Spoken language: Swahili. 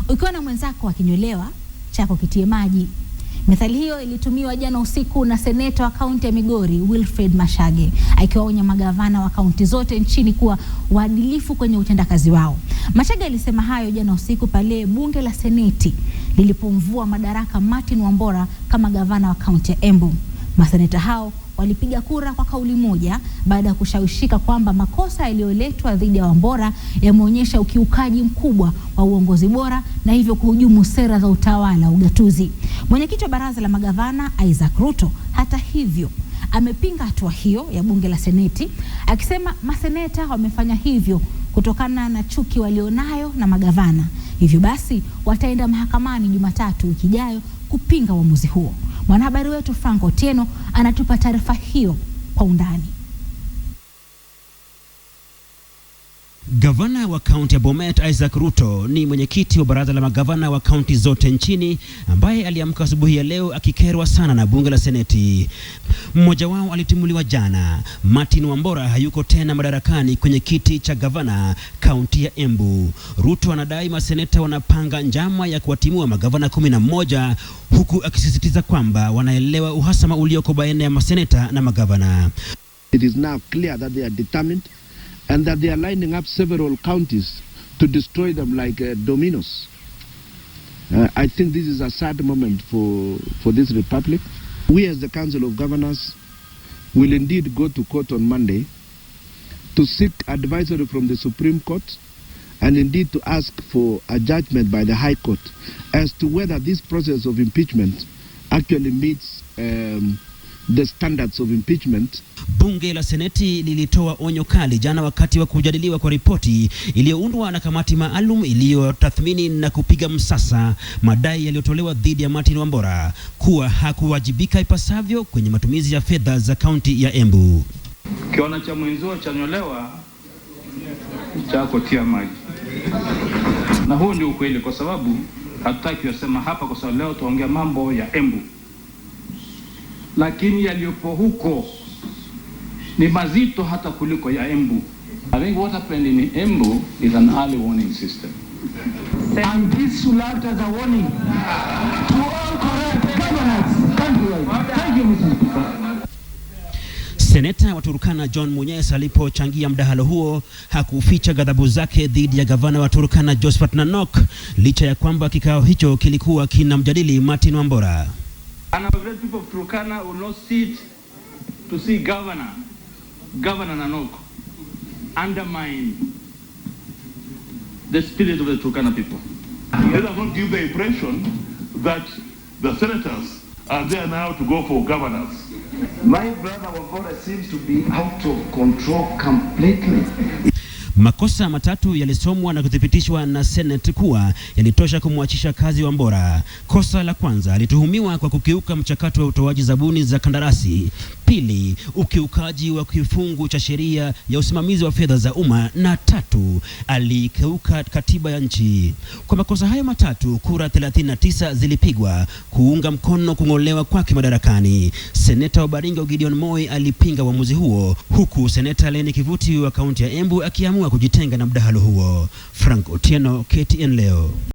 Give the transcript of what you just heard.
Ukiona mwenzako akinyolewa, chako kitie maji. Methali hiyo ilitumiwa jana usiku na seneta wa kaunti ya Migori Wilfred Mashage, akiwaonya magavana wa kaunti zote nchini kuwa waadilifu kwenye utendakazi wao. Mashage alisema hayo jana usiku pale bunge la seneti lilipomvua madaraka Martin Wambora kama gavana wa kaunti ya Embu. Maseneta hao walipiga kura kwa kauli moja baada ya kushawishika kwamba makosa yaliyoletwa dhidi ya Wambora yameonyesha ukiukaji mkubwa wa uongozi bora na hivyo kuhujumu sera za utawala ugatuzi. Mwenyekiti wa baraza la magavana Isaac Ruto, hata hivyo, amepinga hatua hiyo ya bunge la seneti, akisema maseneta wamefanya hivyo kutokana na chuki walionayo na magavana. Hivyo basi wataenda mahakamani Jumatatu wiki ijayo kupinga uamuzi huo. Mwanahabari wetu Frank Otieno anatupa taarifa hiyo kwa undani. Gavana wa kaunti ya Bomet Isaac Ruto ni mwenyekiti wa baraza la magavana wa kaunti zote nchini, ambaye aliamka asubuhi ya leo akikerwa sana na bunge la seneti. Mmoja wao alitimuliwa jana. Martin Wambora hayuko tena madarakani kwenye kiti cha gavana kaunti ya Embu. Ruto anadai maseneta wanapanga njama ya kuwatimua magavana 11, huku akisisitiza kwamba wanaelewa uhasama ulioko baina ya maseneta na magavana. It is now clear that they are determined and that they are lining up several counties to destroy them like dominoes. I think this is a sad moment for this republic. We as the Council of Governors will indeed go to court on Monday to seek advisory from the Supreme Court and indeed to ask for a judgment by the High Court as to whether this process of impeachment actually meets the standards of impeachment. Bunge la seneti lilitoa onyo kali jana wakati wa kujadiliwa kwa ripoti iliyoundwa na kamati maalum iliyotathmini na kupiga msasa madai yaliyotolewa dhidi ya Martin Wambora kuwa hakuwajibika ipasavyo kwenye matumizi ya fedha za kaunti ya Embu. Kiona cha mwenzio chanyolewa, chako tia maji. Na huo ndio ukweli, kwa sababu hatutaki kusema hapa kwa sababu leo tuongea mambo ya Embu. Lakini yaliyopo huko ni mazito hata kuliko ya Embu. I think what happened in Embu is an early warning system. And this should act as a warning to all corrupt governors countrywide. Thank you, Mr. Speaker. Seneta wa Turkana John Munyesa alipochangia mdahalo huo hakuficha ghadhabu zake dhidi ya gavana wa Turkana Josphat Nanok, licha ya kwamba kikao hicho kilikuwa kinamjadili Martin Wambora. And our great people of Turkana will not sit to see Governor Nanok undermine the spirit of the Turkana people. Let us not give the impression that the senators are there now to go for governors. My brother Wambora seems to be out of control completely. Makosa matatu yalisomwa na kuthibitishwa na Senate kuwa yalitosha kumwachisha kazi Wambora. Kosa la kwanza, alituhumiwa kwa kukiuka mchakato wa utoaji zabuni za kandarasi. Pili, ukiukaji wa kifungu cha sheria ya usimamizi wa fedha za umma, na tatu, alikeuka katiba ya nchi. Kwa makosa hayo matatu, kura 39 zilipigwa kuunga mkono kung'olewa kwake madarakani. Seneta wa Baringo Gideon Moi alipinga uamuzi huo, huku seneta Leni Kivuti wa kaunti ya Embu akiamua kujitenga na mdahalo huo. Frank Otieno, KTN leo.